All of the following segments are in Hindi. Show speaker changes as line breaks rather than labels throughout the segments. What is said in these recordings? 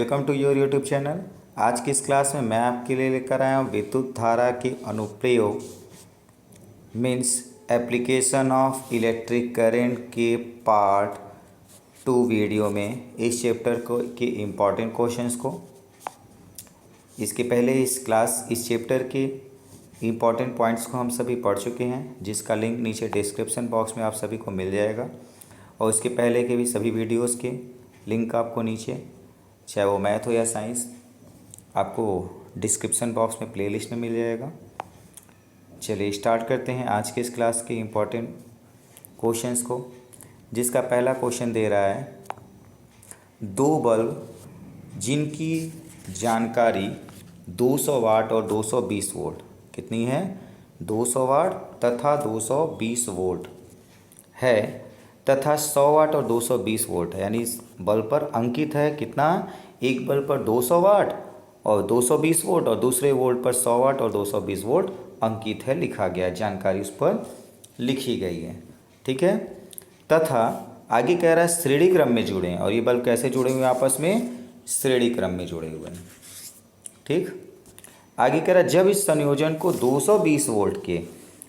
Welcome to your YouTube channel. आज की इस क्लास में मैं आपके लिए लेकर आया हूँ विद्युत धारा के अनुप्रयोग means application of electric current के पार्ट 2 वीडियो में इस चैप्टर को के इम्पॉर्टेंट क्वेश्चंस को। इसके पहले इस चैप्टर के इम्पॉर्टेंट पॉइंट्स को हम सभी पढ़ चुके हैं, जिसका लिंक नीचे डिस्क्रिप्शन बॉक्स में आप सभी को मिल जाएगा। और इसके पहले के भी सभी वीडियोस के लिंक आपको नीचे, चाहे वो मैथ हो या साइंस, आपको डिस्क्रिप्शन बॉक्स में प्लेलिस्ट में मिल जाएगा। चलिए स्टार्ट करते हैं आज के इस क्लास के इम्पॉर्टेंट क्वेश्चंस को, जिसका पहला क्वेश्चन दे रहा है, दो बल्ब जिनकी जानकारी 200 वाट और 220 वोल्ट कितनी है, 200 वाट तथा 220 वोल्ट है तथा 100 वाट और 220 वोल्ट है, यानी इस बल्ब पर अंकित है कितना, एक बल्ब पर 200 वाट और 220 वोल्ट और दूसरे वोल्ट पर 100 वाट और 220 वोल्ट अंकित है, लिखा गया है, जानकारी उस पर लिखी गई है। ठीक है, तथा आगे कह रहा है श्रेणी क्रम में जुड़े हैं, और ये बल्ब कैसे जुड़े हुए हैं आपस में, श्रेणी क्रम में जुड़े हुए हैं। ठीक, आगे कह रहा है जब इस संयोजन को 220 वोल्ट के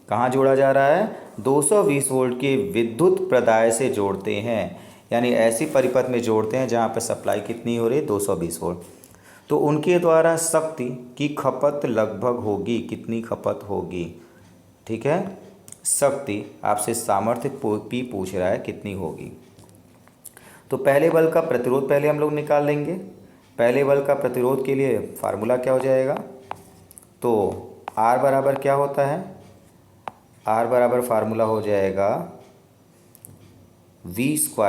कहाँ जोड़ा जा रहा है, 220 वोल्ट के विद्युत प्रदाय से जोड़ते हैं, यानी ऐसी परिपथ में जोड़ते हैं जहाँ पर सप्लाई कितनी हो रही है, 220 वोल्ट, तो उनके द्वारा शक्ति की खपत लगभग होगी, कितनी खपत होगी। ठीक है, शक्ति आपसे सामर्थ्य पी पूछ रहा है कितनी होगी। तो पहले बल्ब का प्रतिरोध पहले हम लोग निकाल लेंगे। पहले बल्ब का प्रतिरोध के लिए फार्मूला क्या हो जाएगा, तो R बराबर क्या होता है, R बराबर फार्मूला हो जाएगा V²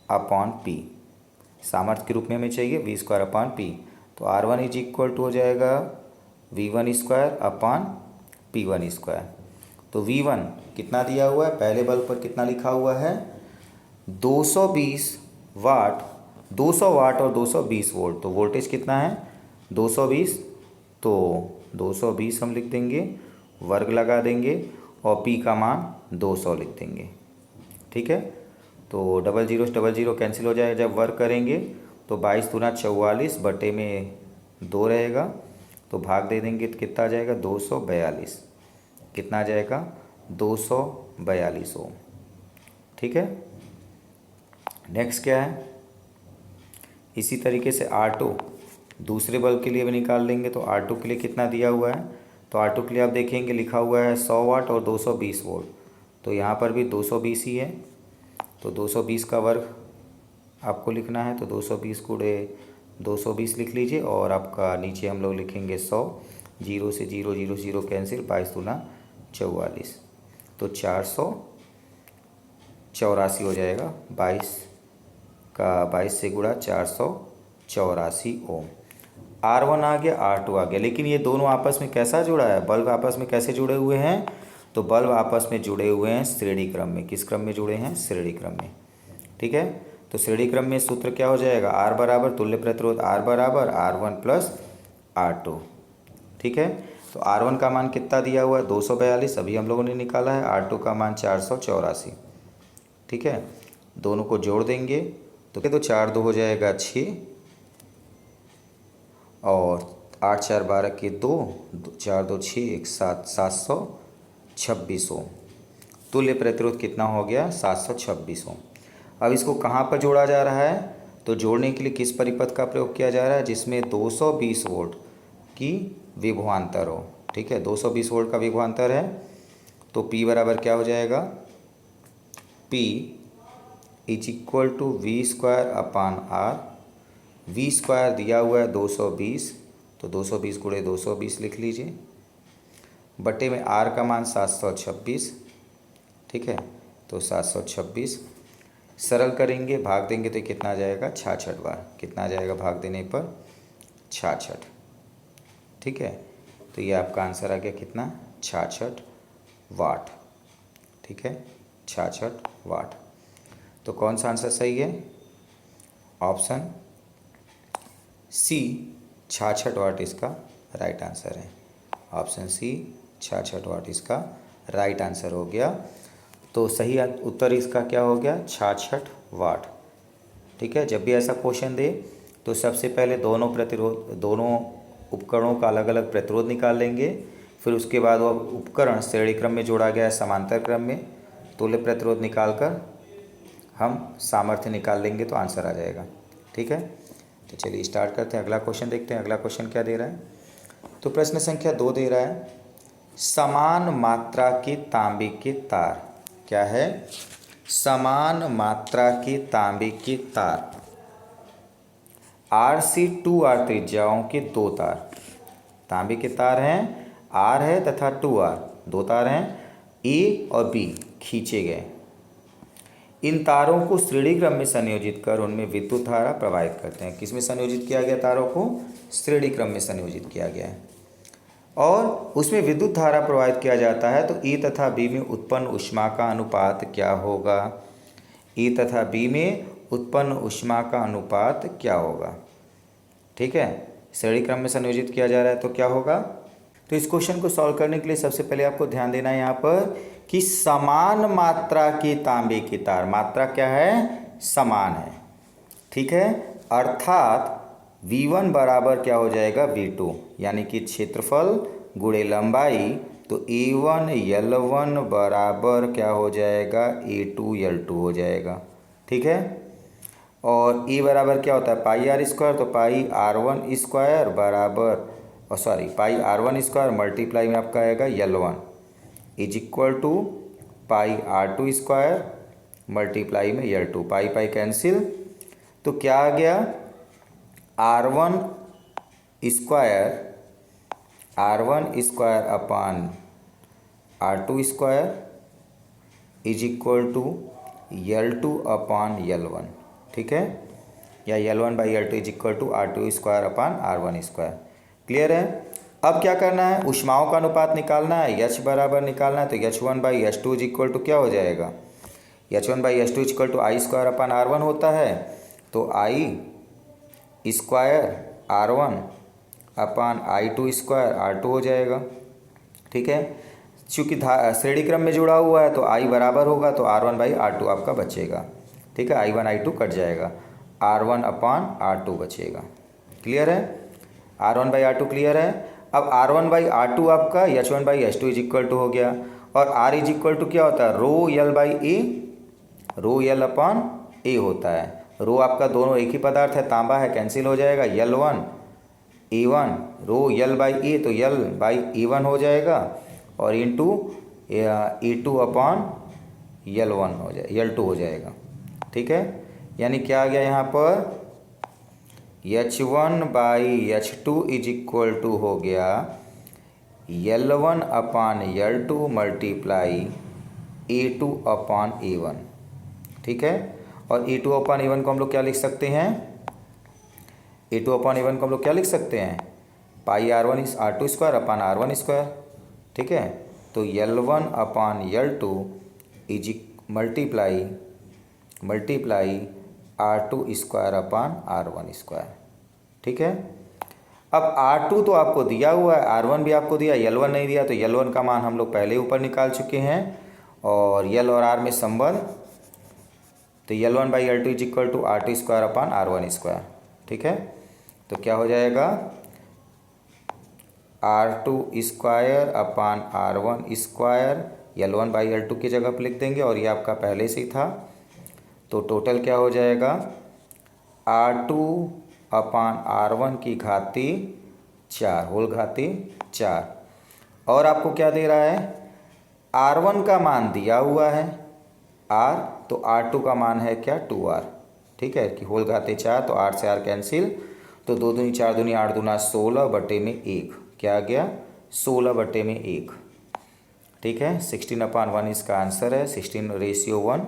अपॉन P, सामर्थ्य के रूप में हमें चाहिए V² अपॉन P, तो R1 इज इक्वल टू हो जाएगा V1² अपॉन P1²। तो V1 कितना दिया हुआ है, पहले बल्ब पर कितना लिखा हुआ है, 220 वाट, 200 वाट और 220 वोल्ट, तो वोल्टेज कितना है 220, तो 220 हम लिख देंगे, वर्ग लगा देंगे और P का मान 200 लिख देंगे। ठीक है, तो 00 से 00 कैंसिल हो जाएगा, जब वर्ग करेंगे तो 22 दूना 44 बटे में 2 रहेगा, तो भाग दे देंगे तो कितना आ जाएगा 242, कितना आ जाएगा 242 ओम। ठीक है, नेक्स्ट क्या है, इसी तरीके से R2 दूसरे बल्ब के लिए भी निकाल लेंगे। तो R2 के लिए कितना दिया हुआ है, तो R2 के लिए आप देखेंगे लिखा हुआ है 100 वाट और 220 वोल्ट, तो यहाँ पर भी 220 ही है, तो 220 का वर्ग आपको लिखना है, तो 220 गुणे 220 लिख लीजिए, और आपका नीचे हम लोग लिखेंगे 100, 0 से 0 0 0 कैंसिल, 22 दूना 44, तो 484 हो जाएगा, 22 से गुणा 484 ओम। R1 आ गया, R2 आ गया, लेकिन ये दोनों आपस में कैसा जुड़ा है, बल्ब आपस में कैसे जुड़े हुए हैं, तो बल्ब आपस में जुड़े हुए हैं श्रेणी क्रम में। किस क्रम में जुड़े हैं, श्रेणी क्रम में। ठीक है, तो श्रेणी क्रम में सूत्र क्या हो जाएगा, R बराबर तुल्य प्रतिरोध R बराबर R1 प्लस R2। ठीक है, तो R1 का मान कितना दिया हुआ है 242, अभी हम लोगों ने निकाला है, R2 का मान 484। ठीक है, दोनों को जोड़ देंगे तो 4 2 हो जाएगा 6, और 8 4 12 के 2, 4 2 6 1 7, 726 ओम। तुल्य प्रतिरोध कितना हो गया, 726 ओम। अब इसको कहाँ पर जोड़ा जा रहा है, तो जोड़ने के लिए किस परिपथ का प्रयोग किया जा रहा है, जिसमें 220 वोल्ट की विभवांतर हो। ठीक है, 220 वोल्ट का विभवांतर है, तो P बराबर क्या हो जाएगा, P is equal to V² upon R। V² दिया हुआ है 220, तो 220 गुणे 220 लिख लीजिए, बटे में R का मान 726। ठीक है, तो 726 सरल करेंगे, भाग देंगे तो कितना आ जाएगा 66 बार, कितना आ जाएगा भाग देने पर 66। ठीक है, तो ये आपका आंसर आ गया कितना, 66 वाट। ठीक है, 66 वाट। तो कौन सा आंसर सही है, ऑप्शन सी 66 वाट इसका राइट आंसर है। ऑप्शन सी 66 वाट इसका राइट आंसर हो गया। तो सही उत्तर इसका क्या हो गया, 66 वाट। ठीक है, जब भी ऐसा क्वेश्चन दे तो सबसे पहले दोनों उपकरणों का अलग अलग प्रतिरोध निकाल लेंगे। फिर उसके बाद वो उपकरण श्रेणी क्रम में जोड़ा गया है समांतर क्रम में, तुल्य प्रतिरोध निकालकर हम सामर्थ्य निकाल लेंगे तो आंसर आ जाएगा। ठीक है, तो चलिए स्टार्ट करते हैं। अगला क्वेश्चन देखते हैं। अगला क्वेश्चन क्या दे रहा है? तो प्रश्न संख्या 2 दे रहा है, समान मात्रा के तांबे के तार। क्या है? समान मात्रा के तांबे के तार R से 2R त्रिज्याओं के दो तार। तांबे के तार हैं, R है तथा 2R, दो तार हैं A और B खींचे गए। इन तारों को श्रेणी क्रम में संयोजित कर उनमें विद्युत धारा प्रवाहित करते हैं। किस में संयोजित किया गया? तारों को श्रेणी क्रम में संयोजित किया गया है और उसमें विद्युत धारा प्रवाहित किया जाता है। तो E तथा B में उत्पन्न ऊष्मा का अनुपात क्या होगा? E तथा B में उत्पन्न ऊष्मा का अनुपात क्या होगा? ठीक है, श्रेणी क्रम में संयोजित किया जा रहा है तो क्या होगा? तो इस क्वेश्चन को सॉल्व करने के लिए सबसे पहले आपको ध्यान देना है यहाँ पर कि समान मात्रा के तांबे के तार, मात्रा क्या है? समान है। ठीक है, अर्थात V1 बराबर क्या हो जाएगा? V2, यानी कि क्षेत्रफल गुणे लंबाई। तो A1 L1 बराबर क्या हो जाएगा? A2 L2 हो जाएगा। ठीक है, और E बराबर क्या होता है? पाई आर स्क्वायर। तो पाई R1 स्क्वायर बराबर पाई R1 स्क्वायर मल्टीप्लाई में आपका आएगा L1 is equal to pi R2 square multiply में L2। पाई पाई कैंसिल, तो क्या आ गया? R1 square upon R2 square is equal to L2 upon L1। ठीक है, या L1 by L2 is equal to R2 square upon R1 square. Clear है? अब क्या करना है? ऊष्माओं का अनुपात निकालना है, H बराबर निकालना है। तो H1 by H2 is equal to क्या हो जाएगा? H1 by H2 is equal to I square upon R1 होता है। तो I square R1 upon I2 square R2 हो जाएगा। ठीक है, चूँकि श्रेणी क्रम में जुड़ा हुआ है तो I बराबर होगा, तो R1 बाई R2 आपका बचेगा। ठीक है, I1 I2 कट जाएगा, R1 अपान R2 बचेगा। क्लियर है? R1 बाई R2 क्लियर है। अब R1 बाई R2 आपका H1 by H2 is equal to हो गया, और R इज इक्वल टू क्या होता है? Rho L by A, rho L upon A होता है। रो आपका दोनों एक ही पदार्थ है, तांबा है, कैंसिल हो जाएगा। L1 A1 row L by ए, तो L बाई A1 हो जाएगा, और इंटू A2 अपान L1 हो जाए L2 हो जाएगा। ठीक है, यानी क्या आ गया यहाँ पर? H1 by H2 is equal to हो गया L1 अपान L2 मल्टीप्लाई A2 अपान A1। ठीक है, और A2 अपान A1 को हम लोग क्या लिख सकते हैं? A2 अपान A1 को हम लोग क्या लिख सकते हैं? पाई R1 R2 square upon R1 square. ठीक है, तो L1 upon L2 is multiply R2 square upon R1 square. ठीक है, अब R2 तो आपको दिया हुआ है, R1 भी आपको दिया, L1 नहीं दिया, तो L1 का मान हम लोग पहले ऊपर निकाल चुके हैं, और L और R में संबंध, तो L1 by L2 is equal to R2 square upon R1 square. ठीक है, तो क्या हो जाएगा? R2 square upon R1 square L1 by L2 की जगह पर लिख देंगे, और ये आपका पहले से ही था। तो टोटल क्या हो जाएगा? R2 अपान R1 की घाती 4, होल घाती 4। और आपको क्या दे रहा है? R1 का मान दिया हुआ है R, तो R2 का मान है क्या? 2R। ठीक है, कि होल घाती 4, तो R से R कैंसिल, तो 2 दूनी 4 दूनी 8 दूना 16 बटे में 1। क्या आ गया? 16 बटे में 1। ठीक है, 16 अपान 1 इसका आंसर है, 16:1।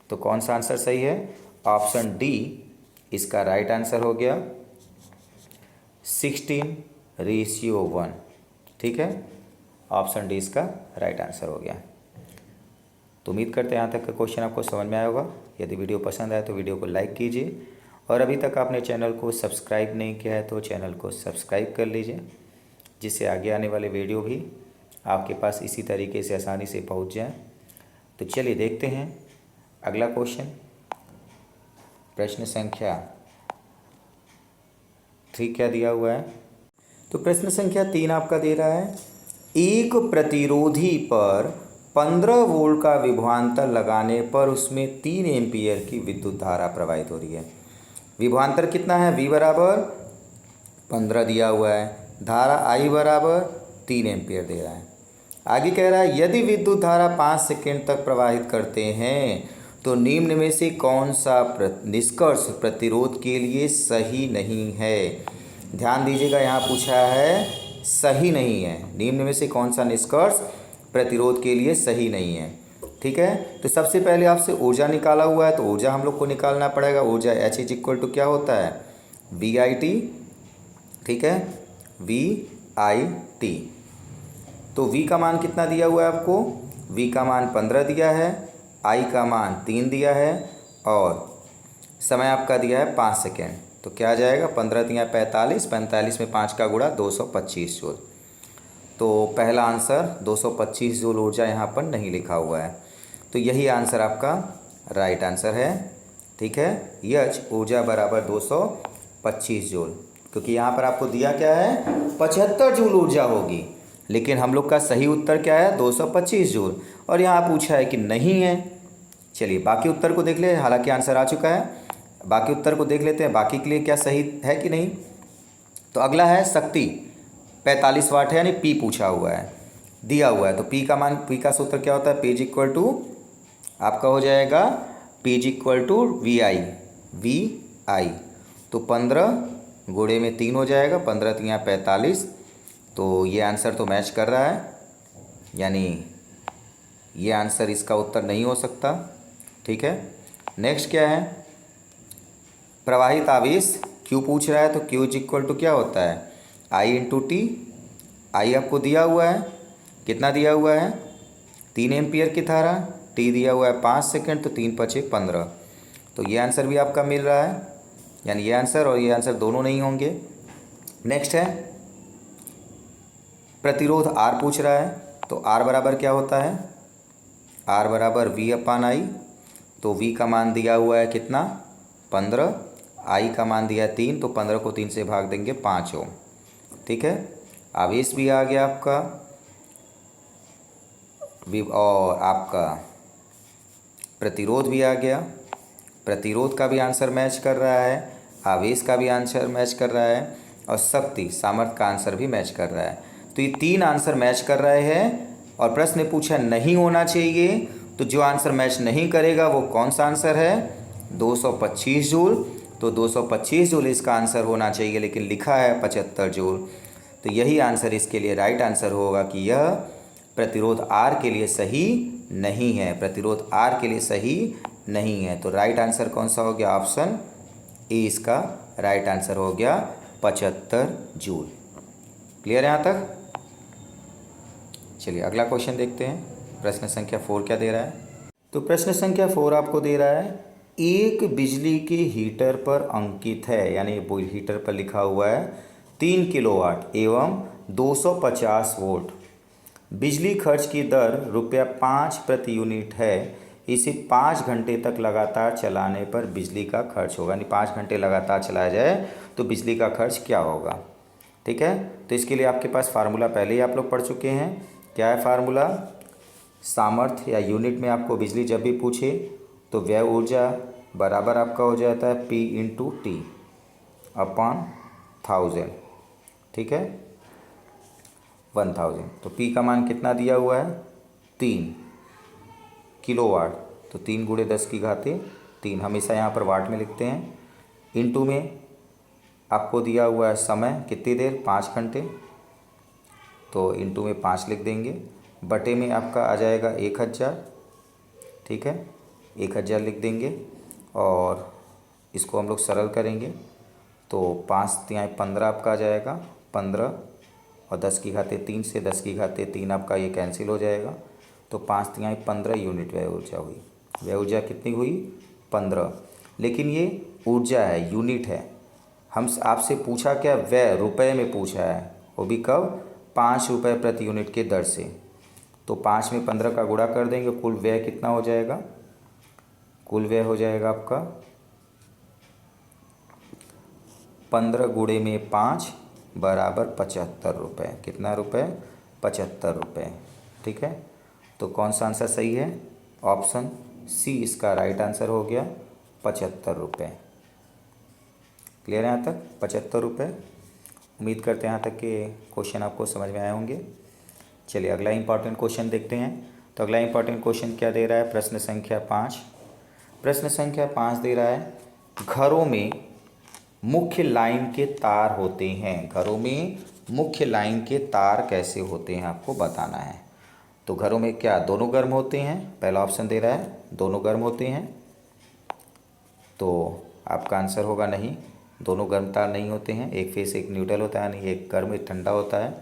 तो कौन सा आंसर सही है? ऑप्शन डी इसका राइट आंसर हो गया, 16:1। ठीक है, ऑप्शन डी इसका राइट आंसर हो गया। तो उम्मीद करते हैं यहाँ तक का क्वेश्चन आपको समझ में आया होगा। यदि वीडियो पसंद आए तो वीडियो को लाइक कीजिए, और अभी तक आपने चैनल को सब्सक्राइब नहीं किया है तो चैनल को सब्सक्राइब कर लीजिए, जिससे आगे आने वाले वीडियो भी आपके पास इसी तरीके से आसानी से पहुँच जाए। तो चलिए देखते हैं अगला क्वेश्चन। प्रश्न संख्या ठीक क्या दिया हुआ है। तो प्रश्न संख्या 3 आपका दे रहा है, एक प्रतिरोधी पर 15 वोल्ट का विभवांतर लगाने पर उसमें 3 एम्पीयर की विद्युत धारा प्रवाहित हो रही है। विभवांतर कितना है, V बराबर 15 दिया हुआ है, धारा I बराबर 3 एम्पीयर दे रहा है। आगे कह रहा है यदि विद्युत धारा 5 सेकंड तक प्रवाहित करते हैं तो निम्न में से कौन सा निष्कर्ष प्रतिरोध के लिए सही नहीं है। ध्यान दीजिएगा, यहाँ पूछा है सही नहीं है, निम्न में से कौन सा निष्कर्ष प्रतिरोध के लिए सही नहीं है। ठीक है, तो सबसे पहले आपसे ऊर्जा निकाला हुआ है, तो ऊर्जा हम लोग को निकालना पड़ेगा। ऊर्जा H इज इक्वल टू क्या होता है, VIT। ठीक है, VIT। तो V का मान कितना दिया हुआ है आपको, V का मान 15 दिया है, I का मान 3 दिया है और समय आपका दिया है 5 सेकेंड। तो क्या आ जाएगा, 15 दिया 45, 45 में 5 का गुणा 225 जूल। तो पहला आंसर 225 जूल ऊर्जा यहाँ पर नहीं लिखा हुआ है, तो यही आंसर आपका राइट आंसर है। ठीक है, यच ऊर्जा बराबर 225 जूल, क्योंकि यहाँ पर आपको दिया क्या है 75 जूल ऊर्जा होगी, लेकिन हम लोग का सही उत्तर क्या है 225 जूल, और यहाँ पूछा है कि नहीं है। चलिए बाकी उत्तर को देख ले, हालांकि आंसर आ चुका है, बाकी उत्तर को देख लेते हैं, बाकी के लिए क्या सही है कि नहीं। तो अगला है शक्ति 45 वाट है, यानी P पूछा हुआ है, दिया हुआ है। तो P का मान, P का सूत्र क्या होता है, P इज इक्वल टू आपका हो जाएगा P is equal to VI। तो 15 गुणे में 3 हो जाएगा, 15 3 45। तो ये आंसर तो मैच कर रहा है, यानी ये आंसर इसका उत्तर नहीं हो सकता। ठीक है, नेक्स्ट क्या है, प्रवाहित आवेश Q पूछ रहा है, तो Q इज इक्वल टू क्या होता है I इंटू टी। I आपको दिया हुआ है, कितना दिया हुआ है 3 एम्पियर की धारा, T दिया हुआ है 5 सेकेंड, तो 3 5 15। तो ये आंसर भी आपका मिल रहा है, यानी ये आंसर और ये आंसर दोनों नहीं होंगे। नेक्स्ट है प्रतिरोध R पूछ रहा है, तो R बराबर क्या होता है, R बराबर V/I। तो V का मान दिया हुआ है कितना 15, I का मान दिया है 3, तो 15 को 3 से भाग देंगे 5 ओम। ठीक है, आवेश भी आ गया आपका, और आपका प्रतिरोध भी आ गया। प्रतिरोध का भी आंसर मैच कर रहा है, आवेश का भी आंसर मैच कर रहा है, और शक्ति सामर्थ्य का आंसर भी मैच कर रहा है। तो ये 3 आंसर मैच कर रहे हैं, और प्रश्न ने पूछा नहीं होना चाहिए, तो जो आंसर मैच नहीं करेगा वो कौन सा आंसर है 225 जूल। तो 225 जूल इसका आंसर होना चाहिए, लेकिन लिखा है 75 जूल। तो यही आंसर इसके लिए राइट आंसर होगा कि यह प्रतिरोध R के लिए सही नहीं है, प्रतिरोध R के लिए सही नहीं है। तो राइट आंसर कौन सा हो गया, ऑप्शन ए इसका राइट आंसर हो गया 75 जूल। क्लियर है यहाँ तक। चलिए अगला क्वेश्चन देखते हैं, प्रश्न संख्या 4 क्या दे रहा है। तो प्रश्न संख्या 4 आपको दे रहा है, एक बिजली के हीटर पर अंकित है, यानी हीटर पर लिखा हुआ है 3 किलोवाट एवं 250 वोल्ट, बिजली खर्च की दर ₹5 प्रति यूनिट है, इसे 5 घंटे तक लगातार चलाने पर बिजली का खर्च होगा, यानी 5 घंटे लगातार चलाया जाए तो बिजली का खर्च क्या होगा। ठीक है, तो इसके लिए आपके पास फार्मूला पहले ही आप लोग पढ़ चुके हैं। क्या है फार्मूला, सामर्थ्य या यूनिट में आपको बिजली जब भी पूछे तो व्यय ऊर्जा बराबर आपका हो जाता है P इंटू टी अपॉन 1000। ठीक है, 1000। तो P का मान कितना दिया हुआ है 3 किलोवाट, तो 3 गुणे 10 की घाते 3, हमेशा यहाँ पर वाट में लिखते हैं। इंटू में आपको दिया हुआ है समय कितनी देर 5 घंटे, तो इंटू में 5 लिख देंगे, बटे में आपका आ जाएगा 1000। ठीक है, 1000 लिख देंगे, और इसको हम लोग सरल करेंगे तो 5 तिहाई 15 आपका आ जाएगा 15, और 10 की घाते 3 से 10 की घाते 3 आपका ये कैंसिल हो जाएगा, तो 5 तिहाई 15 यूनिट व्यय ऊर्जा हुई। व्यय ऊर्जा कितनी हुई 15, लेकिन ये ऊर्जा है यूनिट है, हम आपसे पूछा क्या व्यय रुपए में पूछा है, वो भी कब 5 रुपये प्रति यूनिट के दर से। तो 5 में 15 का गुणा कर देंगे, कुल व्यय कितना हो जाएगा, कुल व्यय हो जाएगा आपका 15 गुणे में 5 बराबर 75 रुपये। कितना रुपये? 75 रुपये। ठीक है, तो कौन सा आंसर सही है? ऑप्शन सी इसका राइट आंसर हो गया, 75 रुपये। क्लियर है यहाँ तक? 75 रुपये। उम्मीद करते हैं यहाँ तक कि क्वेश्चन आपको समझ में आए होंगे। चलिए अगला इंपॉर्टेंट क्वेश्चन देखते हैं। तो अगला इंपॉर्टेंट क्वेश्चन क्या दे रहा है? प्रश्न संख्या 5। प्रश्न संख्या 5 दे रहा है, घरों में मुख्य लाइन के तार होते हैं। घरों में मुख्य लाइन के तार कैसे होते हैं आपको बताना है। तो घरों में क्या दोनों गर्म होते हैं? पहला ऑप्शन दे रहा है दोनों गर्म होते हैं, तो आपका आंसर होगा नहीं, दोनों गर्म तार नहीं होते हैं। एक फेस एक न्यूट्रल होता है, यानी एक गर्म एक ठंडा होता है।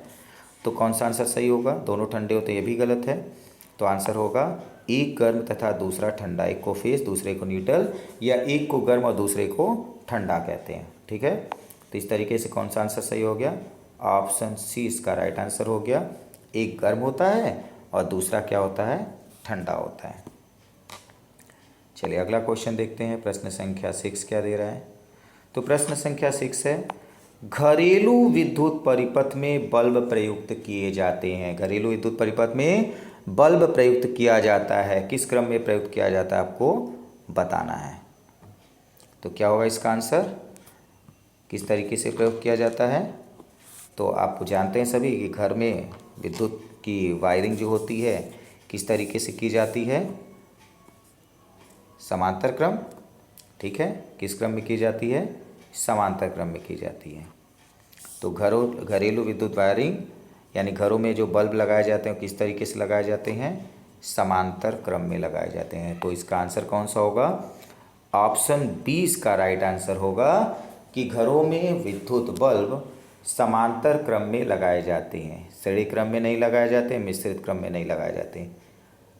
तो कौन सा आंसर सही होगा? दोनों ठंडे होते हैं, ये भी गलत है। तो आंसर होगा एक गर्म तथा दूसरा ठंडा। एक को फेस दूसरे को न्यूट्रल, या एक को गर्म और दूसरे को ठंडा कहते हैं। ठीक है, तो इस तरीके से कौन सा आंसर सही हो गया? ऑप्शन सी इसका राइट आंसर हो गया। एक गर्म होता है और दूसरा क्या होता है? ठंडा होता है। चलिए अगला क्वेश्चन देखते हैं। प्रश्न संख्या 6 क्या दे रहा है? तो प्रश्न संख्या 6 है, घरेलू विद्युत परिपथ में बल्ब प्रयुक्त किए जाते हैं। घरेलू विद्युत परिपथ में बल्ब प्रयुक्त किया जाता है, किस क्रम में प्रयुक्त किया जाता है आपको बताना है। तो क्या होगा इसका आंसर? किस तरीके से प्रयोग किया जाता है? तो आप जानते हैं सभी कि घर में विद्युत की वायरिंग जो होती है किस तरीके से की जाती है? समांतर क्रम। ठीक है, किस क्रम में की जाती है? समांतर क्रम में की जाती है। तो घरेलू विद्युत वायरिंग यानी घरों में जो बल्ब लगाए जाते हैं किस तरीके से लगाए जाते हैं? समांतर क्रम में लगाए जाते हैं। तो इसका आंसर कौन सा होगा? ऑप्शन बी इसका राइट आंसर होगा कि घरों में विद्युत बल्ब समांतर क्रम में लगाए जाते हैं, श्रेणी क्रम में नहीं लगाए जाते, मिश्रित क्रम में नहीं लगाए जाते।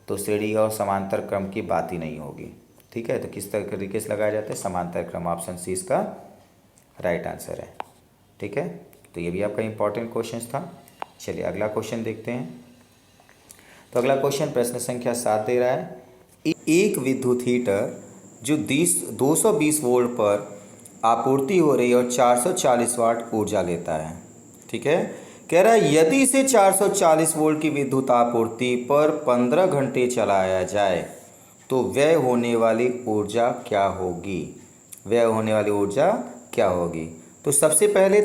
तो श्रेणी और समांतर क्रम की बात ही नहीं होगी। ठीक है, तो किस तरीके से लगाए जाते हैं? समांतर क्रम। ऑप्शन सी इसका राइट आंसर है। ठीक है, तो ये भी आपका इंपॉर्टेंट क्वेश्चन था। चलिए अगला क्वेश्चन देखते हैं। तो अगला क्वेश्चन प्रश्न संख्या 7 दे रहा है, एक विद्युत हीटर जो 220 वोल्ट पर आपूर्ति हो रही है और 440 वाट ऊर्जा लेता है। ठीक है, कह रहा है यदि इसे 440 वोल्ट की विद्युत आपूर्ति पर 15 घंटे चलाया जाए तो व्यय होने वाली ऊर्जा क्या होगी? व्यय होने वाली ऊर्जा क्या होगी? तो सबसे पहले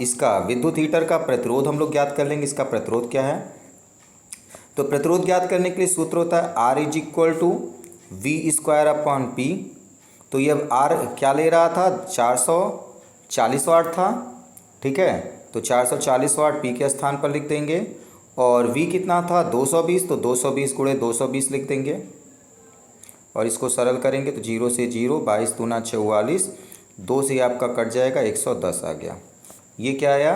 इसका विद्युत हीटर का प्रतिरोध हम लोग ज्ञात कर लेंगे। इसका प्रतिरोध क्या है? तो प्रतिरोध ज्ञात करने के लिए सूत्र होता है R = V²/P। तो ये R क्या ले रहा था? 440 वाट था। ठीक है, तो 440 वाट P के स्थान पर लिख देंगे, और V कितना था? 220, तो 220 × 220 लिख देंगे, और इसको सरल करेंगे तो 0 से 0, 22 दूना 44, 2 से आपका कट जाएगा, 110 आ गया। ये क्या आया?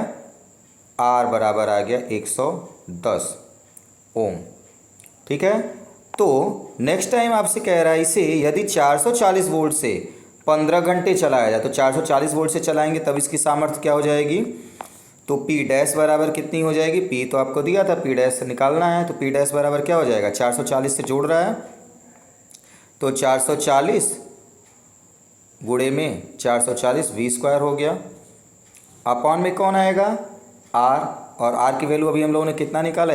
R बराबर आ गया 110 ओम। ठीक है, तो नेक्स्ट टाइम आपसे कह रहा है इसे यदि 440 वोल्ट से 15 घंटे चलाया जाए, तो 440 वोल्ट से चलाएंगे तब इसकी सामर्थ्य क्या हो जाएगी? तो P डैश बराबर कितनी हो जाएगी? P तो आपको दिया था, P डैश से निकालना है। तो P डैश बराबर क्या हो जाएगा? 440 से जोड़ रहा है, तो 440 गुणे में 440 V² हो गया। अपॉन में कौन आएगा? R, और R की वैल्यू अभी हम लोगों ने कितना निकाला?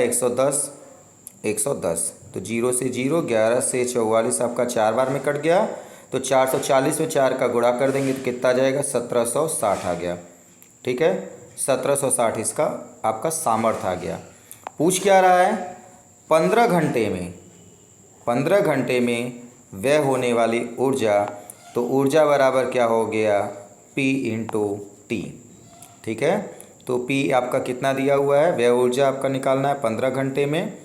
110। तो 0 से 0, 11 से 44 आपका 4 बार में कट गया, तो 440 में 4 का गुणा कर देंगे तो कितना जाएगा? 1760 आ गया। ठीक है, 1760 इसका आपका सामर्थ्य आ गया। पूछ क्या रहा है? 15 घंटे में व्यय होने वाली ऊर्जा, तो ऊर्जा बराबर क्या हो गया? P × T। ठीक है, तो P आपका कितना दिया हुआ है? व्यय ऊर्जा आपका निकालना है 15 घंटे में,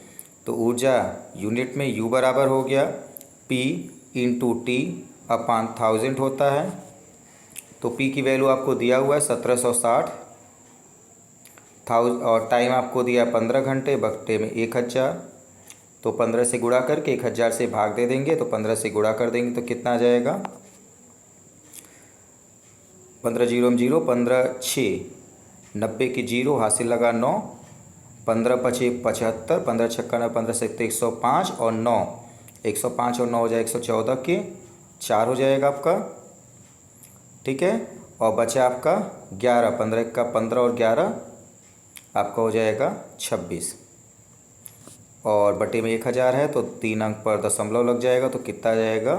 तो ऊर्जा यूनिट में U बराबर हो गया P × T/1000 होता है। तो P की वैल्यू आपको दिया हुआ है 1760, और टाइम आपको दिया 15 घंटे बटे में 1000। तो 15 से गुणा करके 1000 से भाग दे देंगे, तो 15 से गुणा कर देंगे तो कितना आ जाएगा? 15 0 0, 15 6, 90 की 0 हासिल लगा 9, 15 5 75, 15 छक्का 9, 15 से 105, और 9 105 और 9 हो जाए 114 के 4 हो जाएगा आपका। ठीक है, और बचा आपका 11, 15 का 15 और 11 आपका हो जाएगा 26, और बटे में 1000 है तो 3 अंक पर दशमलव लग जाएगा, तो कितना आ जाएगा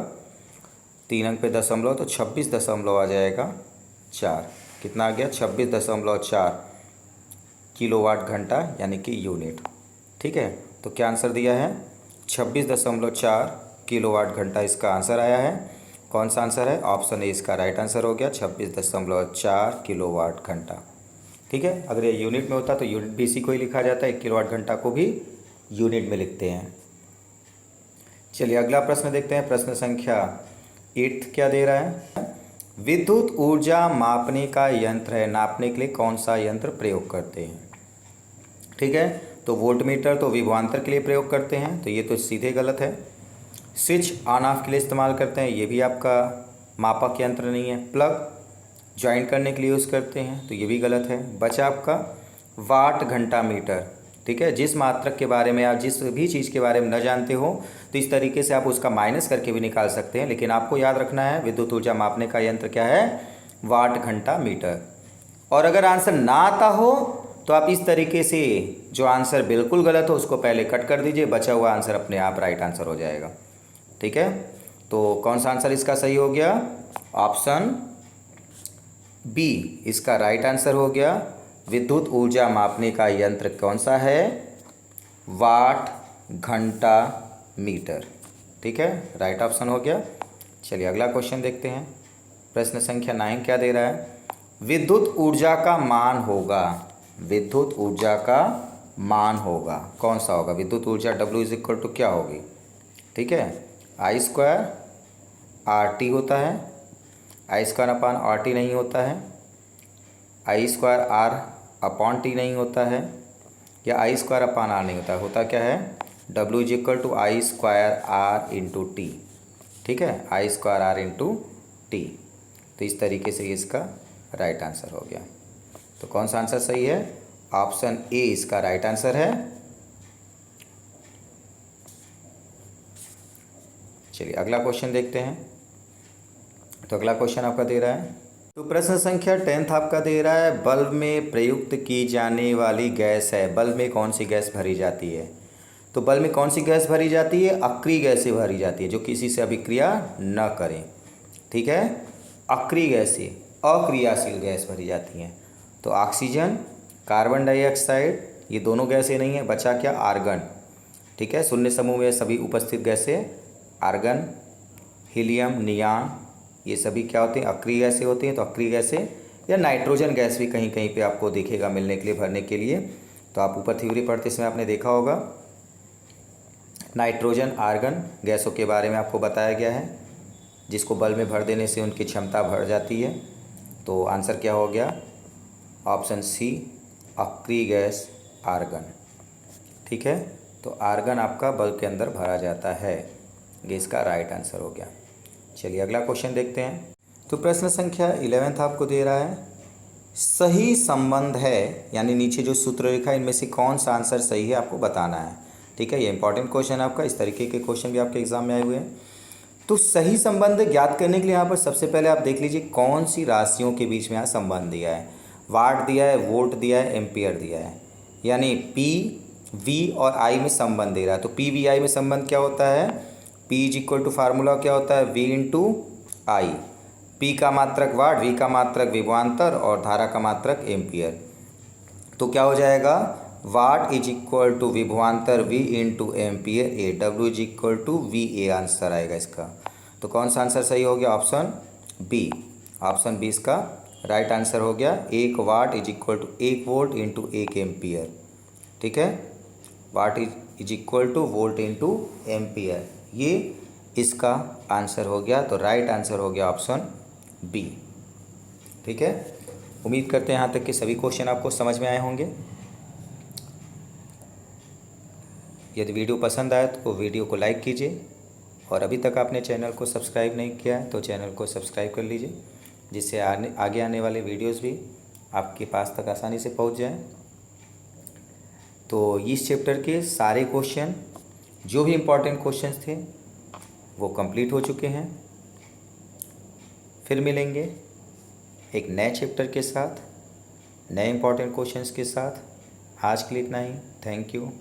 3 अंक पे दशमलव, तो 26 दशमलव आ जाएगा 4। कितना आ गया 26.4 किलोवाट घंटा यानी कि यूनिट। ठीक है, तो क्या आंसर दिया है 26.4 किलोवाट घंटा इसका आंसर आया है। कौन सा आंसर है, ऑप्शन ए इसका राइट आंसर हो गया 26.4 किलोवाट घंटा। ठीक है, अगर ये यूनिट में होता तो यूनिट भी इसी को ही लिखा जाता है, 1 किलोवाट घंटा को भी यूनिट में लिखते हैं। चलिए अगला प्रश्न देखते हैं, प्रश्न संख्या 8 क्या दे रहा है, विद्युत ऊर्जा मापने का यंत्र है, नापने के लिए कौन सा यंत्र प्रयोग करते हैं। ठीक है, तो वोल्टमीटर तो विभवांतर के लिए प्रयोग करते हैं, तो ये तो सीधे गलत है। स्विच ऑन ऑफ के लिए इस्तेमाल करते हैं, ये भी आपका मापक यंत्र नहीं है। प्लग ज्वाइन करने के लिए यूज़ करते हैं, तो ये भी गलत है। बचा आपका वाट घंटा मीटर। ठीक है, जिस मात्रक के बारे में आप जिस भी चीज़ के बारे में न जानते हो तो इस तरीके से आप उसका माइनस करके भी निकाल सकते हैं, लेकिन आपको याद रखना है विद्युत ऊर्जा मापने का यंत्र क्या है, वाट घंटा मीटर। और अगर आंसर ना आता हो तो आप इस तरीके से जो आंसर बिल्कुल गलत हो उसको पहले कट कर दीजिए, बचा हुआ आंसर अपने आप राइट आंसर हो जाएगा। ठीक है, तो कौन सा आंसर इसका सही हो गया, ऑप्शन बी इसका राइट आंसर हो गया। विद्युत ऊर्जा मापने का यंत्र कौन सा है, वाट घंटा मीटर। ठीक है, राइट ऑप्शन हो गया। चलिए अगला क्वेश्चन देखते हैं, प्रश्न संख्या 9 क्या दे रहा है, विद्युत ऊर्जा का मान होगा, विद्युत ऊर्जा का मान होगा कौन सा होगा, विद्युत ऊर्जा W इज इक्वल टू क्या होगी। ठीक है, I² RT होता है, I² अपान RT नहीं होता है, I² R अपॉन T नहीं होता है, या I² अपान R नहीं होता, होता क्या है W is equal to I² R into T. ठीक है, I² R इंटू टी। तो इस तरीके से इसका राइट आंसर हो गया। तो कौन सा आंसर सही है, ऑप्शन ए इसका राइट आंसर है। चलिए अगला क्वेश्चन देखते हैं, तो अगला क्वेश्चन आपका दे रहा है, तो प्रश्न संख्या 10 आपका दे रहा है, बल्ब में प्रयुक्त की जाने वाली गैस है, बल्ब में कौन सी गैस भरी जाती है। तो बल्ब में कौन सी गैस भरी जाती है, अक्रिय गैसें भरी जाती है जो किसी से अभिक्रिया न करें। ठीक है, अक्रिय गैसें, अक्रियाशील गैस भरी जाती हैं। तो ऑक्सीजन, कार्बन डाइऑक्साइड, ये दोनों गैसें नहीं है, बचा क्या, आर्गन। ठीक है, शून्य समूह में सभी उपस्थित गैसें, आर्गन, हीलियम, नियान, ये सभी क्या होते हैं, अक्रिय गैसें होती हैं। तो अक्रिय गैसें या नाइट्रोजन गैस भी कहीं कहीं पे आपको दिखेगा मिलने के लिए, भरने के लिए। तो आप ऊपर थ्योरी पढ़ते इसमें आपने देखा होगा, नाइट्रोजन आर्गन गैसों के बारे में आपको बताया गया है, जिसको बल्ब में भर देने से उनकी क्षमता बढ़ जाती है। तो आंसर क्या हो गया, ऑप्शन सी अक्रिय गैस आर्गन। ठीक है, तो आर्गन आपका बल्ब के अंदर भरा जाता है, ये इसका राइट आंसर हो गया। चलिए अगला क्वेश्चन देखते हैं, तो प्रश्न संख्या 11 आपको दे रहा है, सही संबंध है, यानी नीचे जो सूत्र लिखा है इनमें से कौन सा आंसर सही है आपको बताना है। ठीक है, ये इंपॉर्टेंट क्वेश्चन आपका, इस तरीके के क्वेश्चन भी आपके एग्जाम में आए हुए हैं। तो सही संबंध ज्ञात करने के लिए यहाँ पर सबसे पहले आप देख लीजिए कौन सी राशियों के बीच में यहाँ संबंध दिया है। वाट दिया है, वोल्ट दिया है, एम्पियर दिया है, यानी P, V और I में संबंध दे रहा है। तो P V I में संबंध क्या होता है, P is equal to formula क्या होता है, V इंटू आई। P का मात्रक वाट, V का मात्रक विभवांतर और धारा का मात्रक एम्पियर। तो क्या हो जाएगा, वाट इज इक्वल टू विभवांतर V into ampere A, W is equal to VA answer आएगा इसका। तो कौन सा आंसर सही हो गया, ऑप्शन बी, ऑप्शन बी इसका राइट आंसर हो गया। 1 watt is equal to 1 volt into 1 ampere. ठीक है, watt is equal to volt into ampere, ये इसका आंसर हो गया। तो राइट आंसर हो गया ऑप्शन बी। ठीक है, उम्मीद करते हैं यहाँ तक कि सभी क्वेश्चन आपको समझ में आए होंगे। यदि वीडियो पसंद आए तो वीडियो को लाइक कीजिए, और अभी तक आपने चैनल को सब्सक्राइब नहीं किया है तो चैनल को सब्सक्राइब कर लीजिए, जिससे आगे आने वाले वीडियोस भी आपके पास तक आसानी से पहुंच जाएं। तो इस चैप्टर के सारे क्वेश्चन, जो भी इम्पोर्टेंट क्वेश्चंस थे वो कंप्लीट हो चुके हैं। फिर मिलेंगे एक नए चैप्टर के साथ, नए इंपॉर्टेंट क्वेश्चंस के साथ। आज के लिए इतना ही। Thank you.